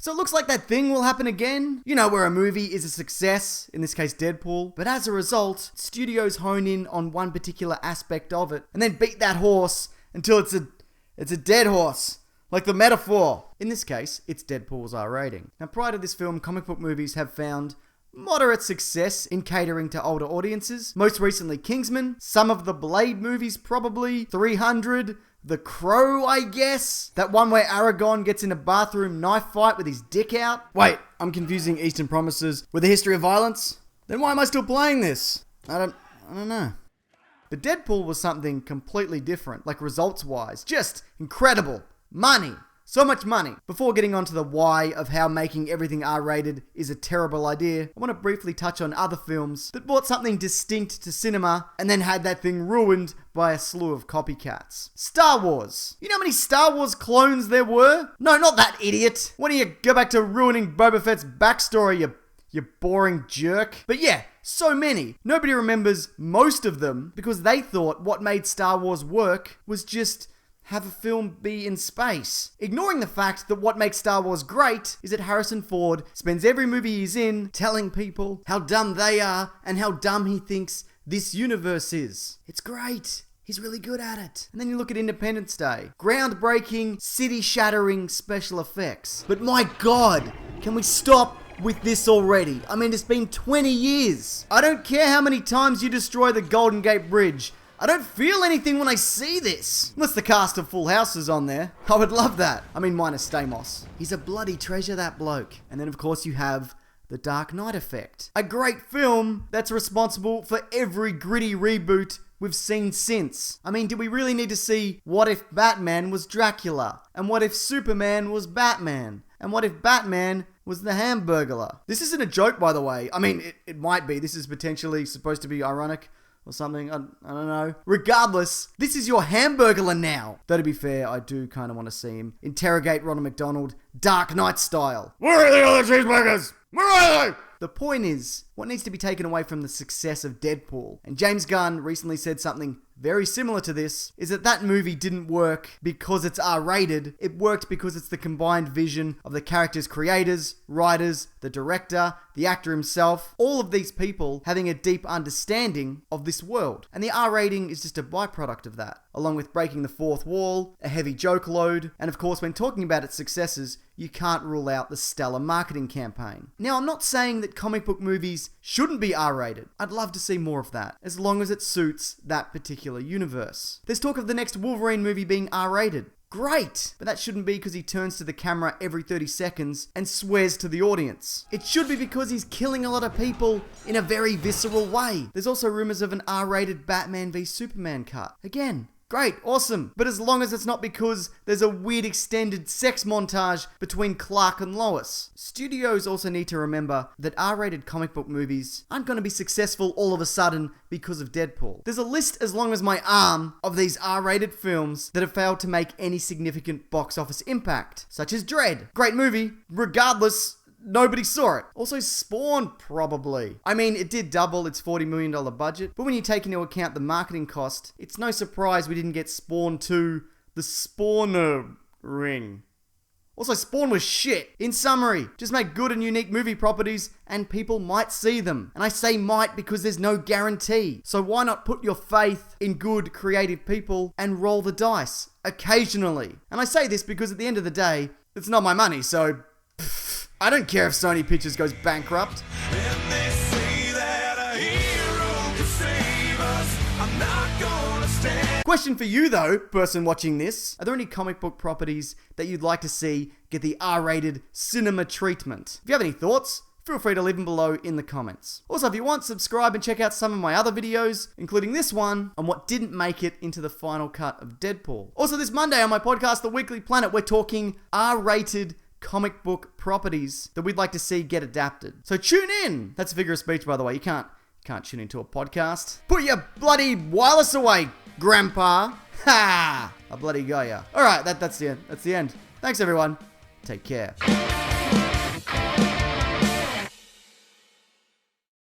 So it looks like that thing will happen again. You know, where a movie is a success, in this case Deadpool, but as a result, studios hone in on one particular aspect of it and then beat that horse until it's a dead horse. Like the metaphor. In this case, it's Deadpool's R rating. Now, prior to this film, comic book movies have found moderate success in catering to older audiences. Most recently, Kingsman. Some of the Blade movies, probably. 300. The Crow, I guess. That one where Aragorn gets in a bathroom knife fight with his dick out. Wait, I'm confusing Eastern Promises with A History of Violence? Then why am I still playing this? I don't know. But Deadpool was something completely different, like results-wise. Just incredible. Money. So much money. Before getting on to the why of how making everything R-rated is a terrible idea, I want to briefly touch on other films that brought something distinct to cinema and then had that thing ruined by a slew of copycats. Star Wars. You know how many Star Wars clones there were? No, not that idiot. Why don't you go back to ruining Boba Fett's backstory, you boring jerk? But yeah, so many. Nobody remembers most of them because they thought what made Star Wars work was just have a film be in space. Ignoring the fact that what makes Star Wars great is that Harrison Ford spends every movie he's in telling people how dumb they are and how dumb he thinks this universe is. It's great. He's really good at it. And then you look at Independence Day. Groundbreaking, city-shattering special effects. But my God, can we stop with this already? I mean, it's been 20 years. I don't care how many times you destroy the Golden Gate Bridge. I don't feel anything when I see this. Unless the cast of Full House is on there. I would love that. I mean, minus Stamos. He's a bloody treasure, that bloke. And then, of course, you have The Dark Knight Effect. A great film that's responsible for every gritty reboot we've seen since. I mean, did we really need to see what if Batman was Dracula? And what if Superman was Batman? And what if Batman was the Hamburglar? This isn't a joke, by the way. I mean, it might be. This is potentially supposed to be ironic or something. I don't know. Regardless, this is your Hamburglar now. Though to be fair, I do kind of want to see him interrogate Ronald McDonald, Dark Knight style. Where are the other cheeseburgers? Where are they? The point is, what needs to be taken away from the success of Deadpool, and James Gunn recently said something very similar to this, is that movie didn't work because it's R-rated. It worked because it's the combined vision of the character's creators, writers, the director, the actor himself, all of these people having a deep understanding of this world. And the R rating is just a byproduct of that, along with breaking the fourth wall, a heavy joke load, and of course when talking about its successes, you can't rule out the stellar marketing campaign. Now, I'm not saying that comic book movies shouldn't be R-rated. I'd love to see more of that, as long as it suits that particular universe. There's talk of the next Wolverine movie being R-rated. Great! But that shouldn't be because he turns to the camera every 30 seconds and swears to the audience. It should be because he's killing a lot of people in a very visceral way. There's also rumors of an R-rated Batman v Superman cut. Again, great, awesome. But as long as it's not because there's a weird extended sex montage between Clark and Lois. Studios also need to remember that R-rated comic book movies aren't going to be successful all of a sudden because of Deadpool. There's a list as long as my arm of these R-rated films that have failed to make any significant box office impact, such as Dredd. Great movie, regardless, nobody saw it. Also, Spawn, probably. I mean, it did double its $40 million budget, but when you take into account the marketing cost, it's no surprise we didn't get Spawn 2, the Spawner Ring. Also, Spawn was shit. In summary, just make good and unique movie properties and people might see them. And I say might because there's no guarantee. So why not put your faith in good, creative people and roll the dice occasionally? And I say this because at the end of the day, it's not my money, so I don't care if Sony Pictures goes bankrupt. Question for you though, person watching this. Are there any comic book properties that you'd like to see get the R-rated cinema treatment? If you have any thoughts, feel free to leave them below in the comments. Also, if you want, subscribe and check out some of my other videos, including this one on what didn't make it into the final cut of Deadpool. Also, this Monday on my podcast, The Weekly Planet, we're talking R-rated comic book properties that we'd like to see get adapted. So tune in. That's a figure of speech, by the way. You can't tune into a podcast. Put your bloody wireless away, Grandpa. Ha! I bloody got ya. All right, that's the end. That's the end. Thanks, everyone. Take care.